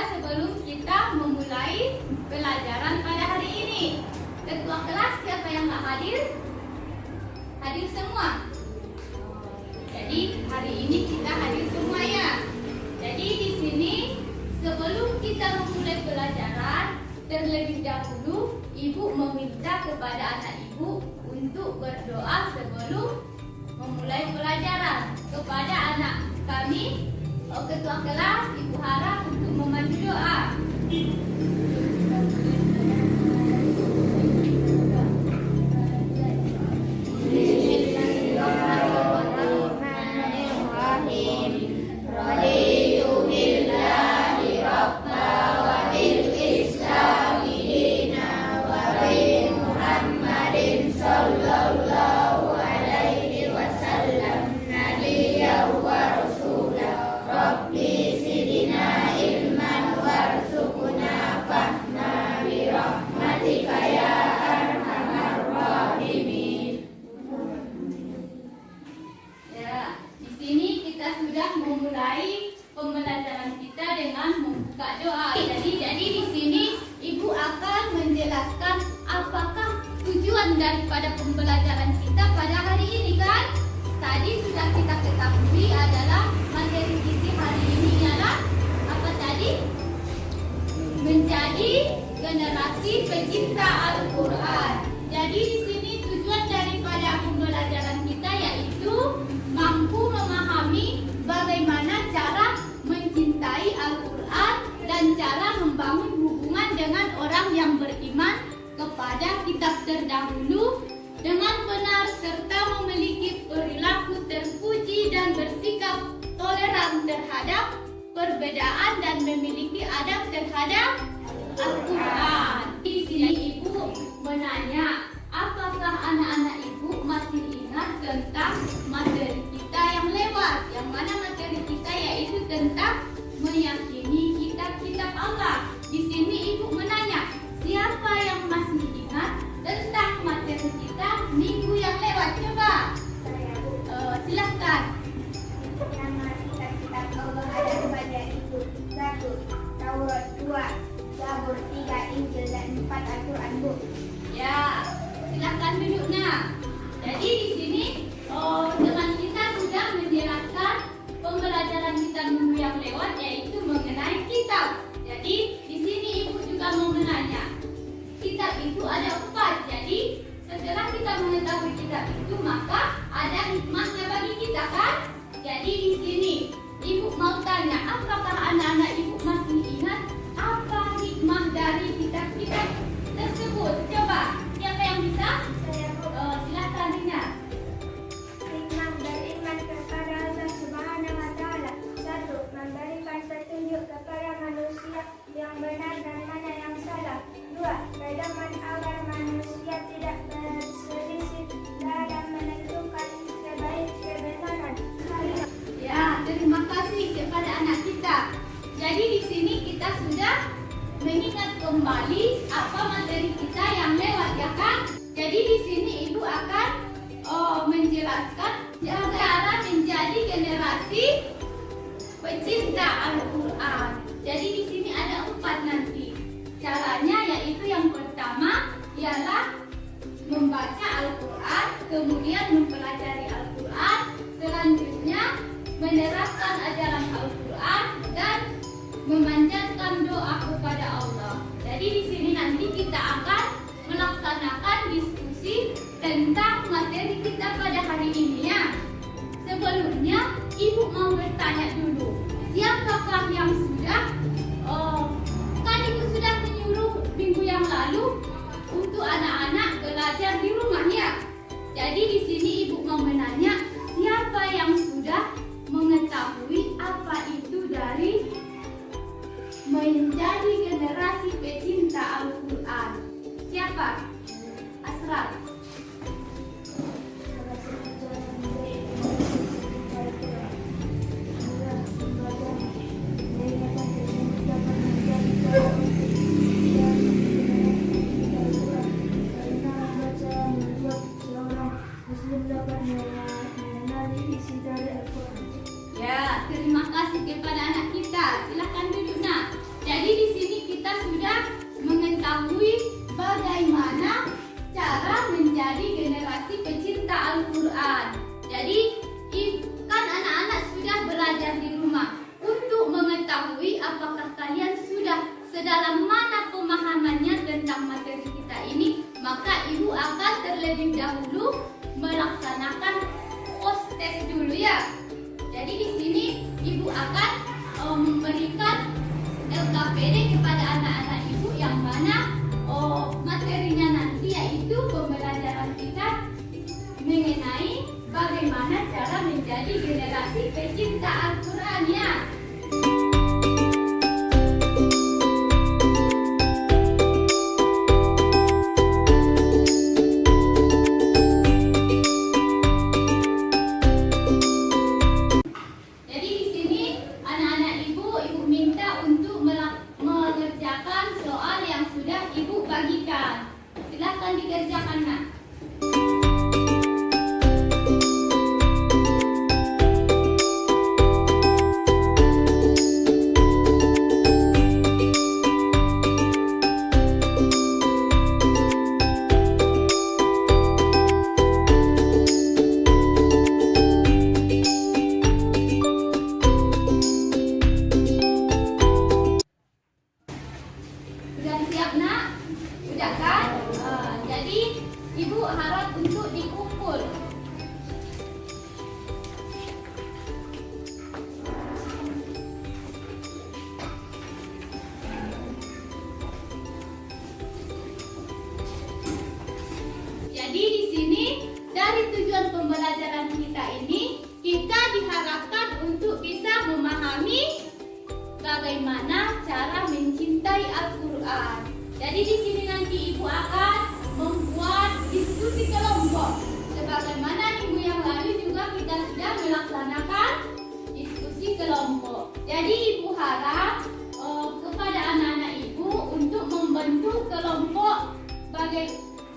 sebelum kita memulai pelajaran pada hari ini. Ketua kelas siapa yang nggak hadir? Hadir semua. Jadi hari ini kita hadir semua ya. Jadi di sini sebelum kita memulai pelajaran, terlebih dahulu ibu meminta kepada anak ibu untuk berdoa sebelum memulai pelajaran. Kepada anak kami, ketua kelas, ibu harap untuk memandu doa. Memulai pembelajaran kita dengan membuka doa. Jadi di sini ibu akan menjelaskan apakah tujuan daripada pembelajaran kita pada hari ini kan? Tadi sudah kita ketahui adalah materi kita hari ini ialah apa tadi? Menjadi generasi pecinta Al-Quran. Jadi di sini tujuan daripada pembelajaran kita yaitu mampu memahami bagaimana cara mencintai Al-Quran dan cara membangun hubungan dengan orang yang beriman kepada kitab terdahulu dengan benar serta memiliki perilaku terpuji dan bersikap toleran terhadap perbedaan dan memiliki adab terhadap Al-Quran. Di sini ibu menanya, apakah anak-anak ibu masih ingat tentang materi kita yang lewat? Yang mana materi kita yaitu tentang meyakini kitab-kitab Allah. Di sini ibu menanya, siapa yang masih ingat tentang materi kita minggu yang lewat? Coba. Saya, Bu. Silakan. Nama kitab-kitab Allah ada kepada ibu. 1. Taurat, 2. Zabur, 3. Injil, dan 4. Al-Quran, Bu. Ya, silakan duduk nak. Jadi di sini teman kita sudah menjelaskan pembelajaran kita minggu yang lewat yaitu mengenai kitab. Jadi di sini ibu juga mau menanya, kitab itu ada 4. Jadi setelah kita mengetahui kitab itu maka ada hikmahnya bagi kita kan? Jadi di sini ibu mau tanya, apakah anak-anak ibu masih ingat apa hikmah dari kitab-kitab tersebut? Coba, siapa yang bisa? Saya, Bu. Silakan Rina. Hikmah beriman kepada Allah Subhanahu wa Ta'ala. 1. Memberikan petunjuk kepada manusia yang benar dan mana yang salah. 2. Pedoman agar manusia tidak berselisih dalam menentukan kebaik-kebenaran. Ya, terima kasih kepada anak kita. Jadi di sini kita sudah mengingat kembali apa materi kita yang lewat ya kan? Jadi di sini ibu akan menjelaskan cara menjadi generasi pecinta Al-Quran. Jadi di sini ada 4 nanti. Caranya yaitu yang pertama ialah membaca Al-Quran, kemudian mempelajari Al-Quran, selanjutnya menerapkan ajaran Al-Quran dan memanjatkan doa kepada Allah. Jadi di sini nanti kita akan melaksanakan diskusi tentang materi kita pada hari ini ya. Sebelumnya ibu mau bertanya dulu, siapakah yang sudah kan ibu sudah menyuruh minggu yang lalu untuk anak-anak belajar di rumah ya. Jadi di sini ibu mau menanya, siapa yang sudah mengetahui apa itu dari menjadi generasi pecinta Al-Quran? Siapa? Asrar. Muslim dapat mengenali isi dan sedalam mana pemahamannya tentang materi kita ini, maka ibu akan terlebih dahulu melaksanakan post test dulu ya. Jadi di sini ibu akan memberikan LKPD kepada anak-anak ibu yang mana materinya nanti yaitu pembelajaran kita mengenai bagaimana cara menjadi generasi pecinta Al-Quran ya. Jadi di sini anak-anak ibu minta untuk mengerjakan soal yang sudah ibu bagikan. Silahkan dikerjakan nak. Sudah siap nak? Sudah kan? Jadi ibu harap untuk dikumpul. Jadi di sini dari tujuan pembelajaran kita ini, kita diharapkan untuk bisa memahami bagaimana cara mencintai Al-Quran. Jadi di sini nanti ibu akan membuat diskusi kelompok. Sebagaimana minggu yang lalu juga kita sudah melaksanakan diskusi kelompok. Jadi ibu harap kepada anak-anak ibu untuk membentuk kelompok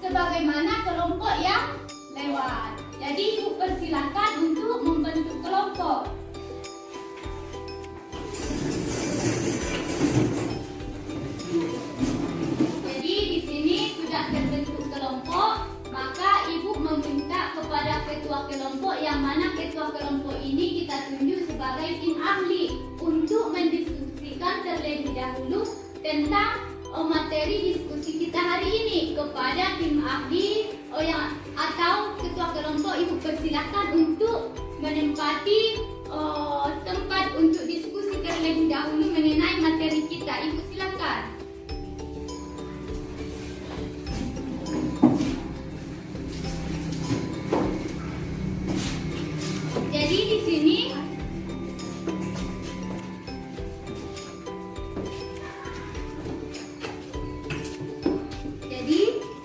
sebagaimana kelompok yang lewat. Jadi ibu persilahkan untuk membentuk kelompok. Jadi di sini sudah terbentuk kelompok, maka ibu meminta kepada ketua kelompok yang mana ketua kelompok ini kita tunjuk sebagai tim ahli untuk mendiskusikan terlebih dahulu tentang materi diskusi kita hari ini. Kepada tim ahli atau ketua kelompok ibu persilahkan untuk menempati tempat untuk diskusi terlebih dahulu mengenai materi kita. Ibu silakan. Jadi di sini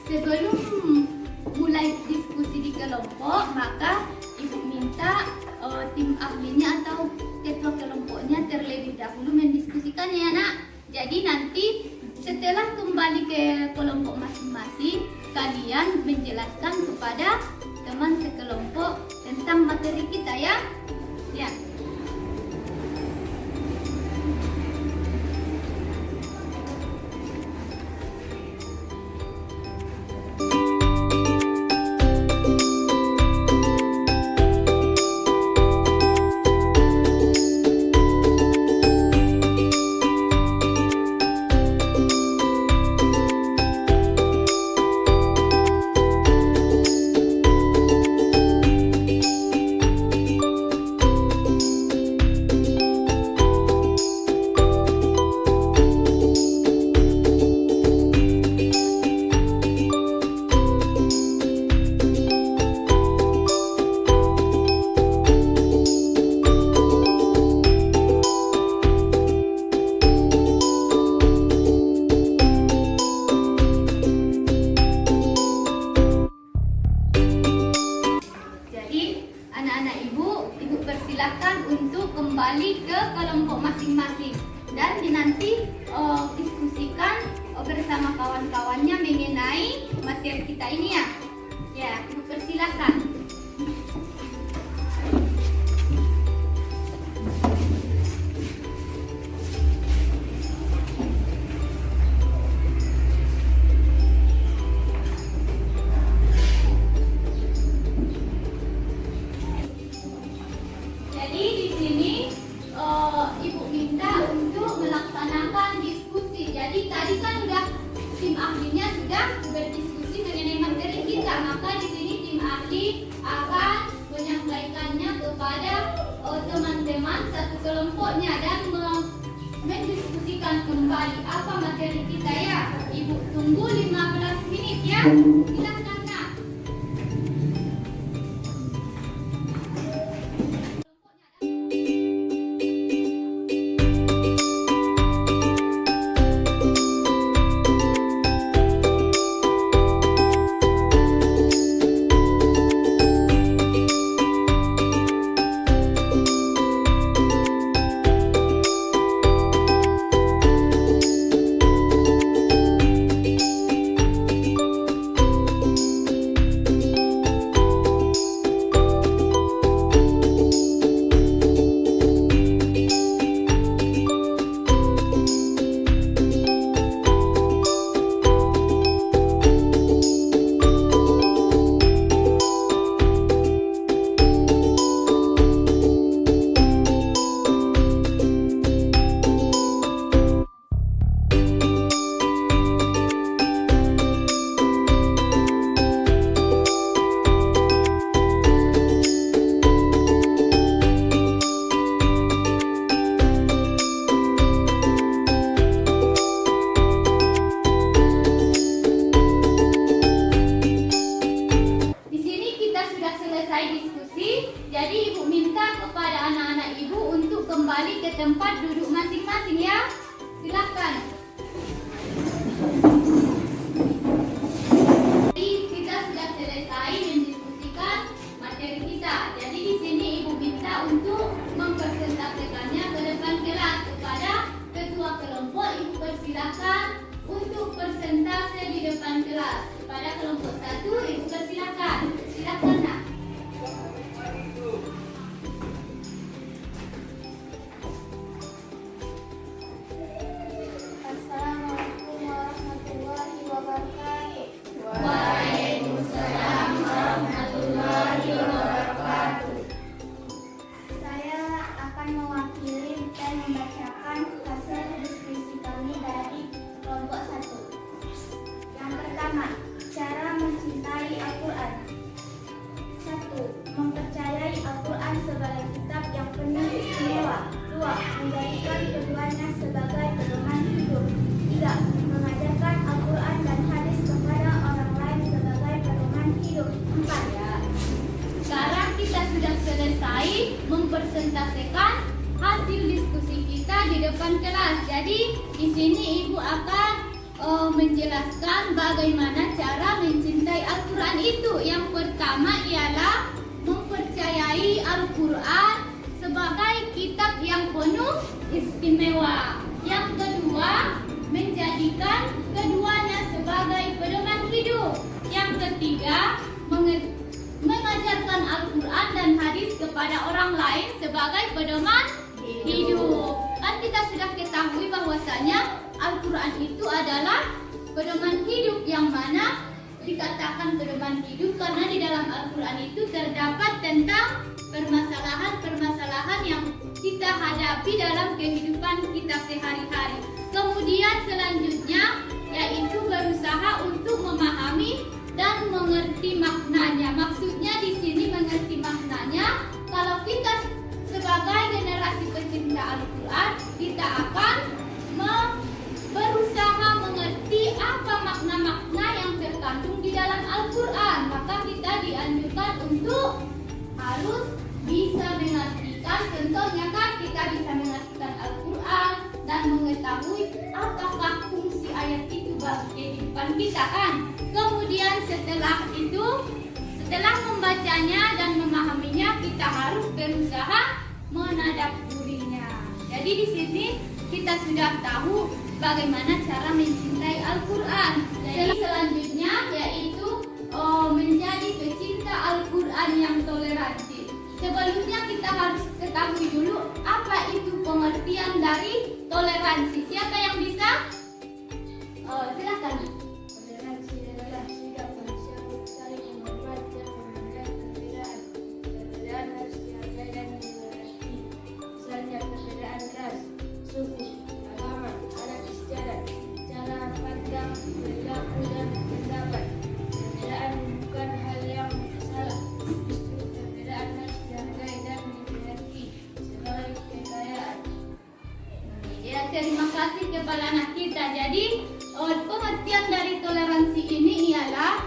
sebelum mulai diskusi di kelompok, maka ibu minta tim ahlinya atau ketua kelompoknya terlebih dahulu mendiskusikan ya nak. Jadi nanti setelah kembali ke kelompok masing-masing, kalian menjelaskan kepada teman sekelompok tentang materi kita ya. Ya. Persilahkan untuk kembali ke kelompok masing-masing dan nanti diskusikan bersama kawan-kawannya mengenai materi kita ini ya. Ya, Ibu persilahkan. Ibu minta untuk melaksanakan diskusi. Jadi sudah berdiskusi mengenai materi kita, maka di sini tim ahli akan menyampaikannya kepada teman-teman satu kelompoknya dan mendiskusikan kembali apa materi kita ya. Ibu tunggu 15 menit ya. Silakan Kak. Jadi ibu minta kepada anak-anak ibu untuk kembali ke tempat duduk masing-masing ya. Silakan. Jadi kita sudah selesai mendiskusikan materi kita. Jadi di sini ibu minta untuk mempresentasikannya ke depan kelas kepada ketua kelompok. Ibu persilakan untuk presentasi di depan kelas. Pada kelompok 1 ibu persilakan. Silakan Nak. Assalamualaikum warahmatullahi wabarakatuh. Waalaikumsalam warahmatullahi wabarakatuh. Saya akan mewakili dan membacakan hasil diskusi kami dari kelompok 1. Yang pertama, cara mencintai Al-Quran. 1. Mempercayai Al-Quran sebagai kitab yang penuh istimewa. 2. Menjadikan keduanya sebagai pedoman hidup. 3. Mengajarkan Al-Quran dan hadis kepada orang lain sebagai pedoman hidup. 4. Ya. Sekarang kita sudah selesai mempresentasikan hasil diskusi kita di depan kelas. Jadi di sini ibu akan menjelaskan bagaimana cara mencintai Al-Quran itu. Yang pertama ialah mempercayai Al-Quran sebagai kitab yang penuh istimewa. Yang kedua, menjadikan keduanya sebagai pedoman hidup. Yang ketiga, mengajarkan Al-Quran dan hadis kepada orang lain sebagai pedoman hidup. Kan kita sudah ketahui bahwasanya Al-Quran itu adalah pedoman hidup, yang mana dikatakan pedoman hidup karena di dalam Al-Quran itu terdapat tentang permasalahan-permasalahan yang kita hadapi dalam kehidupan kita sehari-hari. Kemudian selanjutnya yaitu berusaha untuk memahami dan mengerti maknanya. Maksudnya di sini mengerti maknanya, kalau kita sebagai generasi pecinta Al-Quran, kita akan berusaha mengerti apa makna-makna yang terkandung di dalam Al-Quran. Maka kita dianjurkan untuk harus bisa mengartikan. Contohnya kan kita bisa mengartikan Al-Quran dan mengetahui apakah fungsi ayat itu bagi kehidupan kita kan. Kemudian setelah itu, setelah membacanya dan memahaminya, kita harus berusaha menadaburinya. Jadi di sini kita sudah tahu bagaimana cara mencintai Al-Quran. Jadi selanjutnya yaitu menjadi pecinta Al-Quran yang toleransi. Sebelumnya kita harus ketahui dulu apa itu pengertian dari toleransi. Siapa yang bisa? Silakan. Toleransi adalah sikap manusia untuk saling menghormat dan menghargai perbedaan. Perbedaan harus dihargai dan dimengerti. Misalnya perbedaan ras, suku, agama, adat istiadat, cara kepada anak kita. Jadi pengertian dari toleransi ini ialah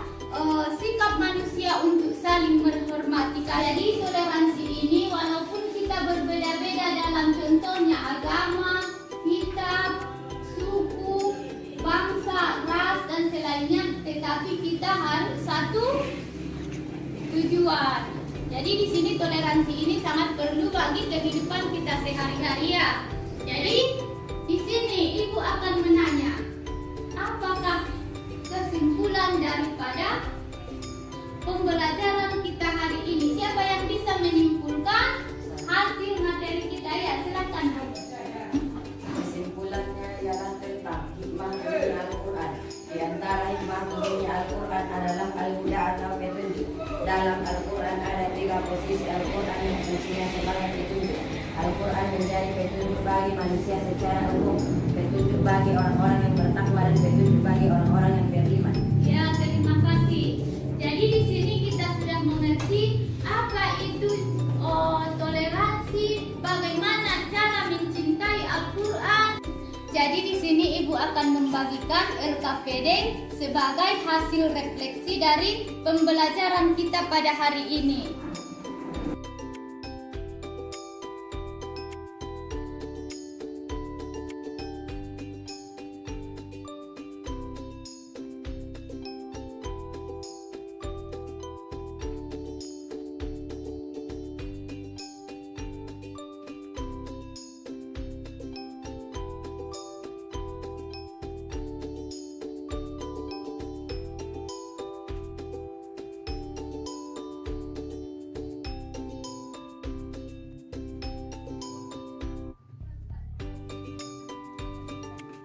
sikap manusia untuk saling menghormati. Jadi toleransi ini walaupun kita berbeda-beda dalam contohnya agama, kitab, suku, bangsa, ras dan selainnya, tetapi kita harus satu tujuan. Jadi di sini toleransi ini sangat perlu bagi kehidupan kita sehari-hari ya. Jadi di sini ibu akan menanya, apakah kesimpulan daripada pembelajaran kita hari ini? Siapa yang bisa menyimpulkan hasil materi kita? Ya, silakan. Kesimpulannya ialah tentang hikmah dari Al-Quran. Di antara hikmah dari Al-Quran adalah al-huda atau petunjuk. Dalam Al-Quran ada 3 posisi Al-Quran yang fungsinya sebagai petunjuk. Al-Quran menjadi petunjuk bagi manusia secara umum, petunjuk bagi orang-orang yang bertakwa dan petunjuk bagi orang-orang yang beriman. Ya, terima kasih. Jadi di sini kita sudah mengerti apa itu toleransi, bagaimana cara mencintai Al-Quran. Jadi di sini ibu akan membagikan LKPD sebagai hasil refleksi dari pembelajaran kita pada hari ini.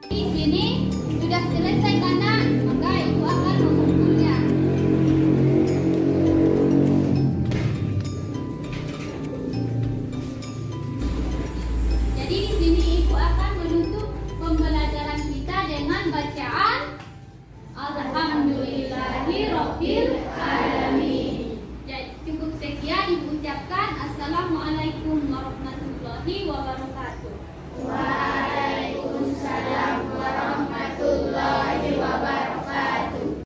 Di sini sudah selesai karena maka ibu akan mengumpulnya. Jadi di sini ibu akan menutup pembelajaran kita dengan bacaan Alhamdulillahirabbil alamin. Jadi cukup sekian ibu ucapkan. Assalamualaikum warahmatullahi wabarakatuh.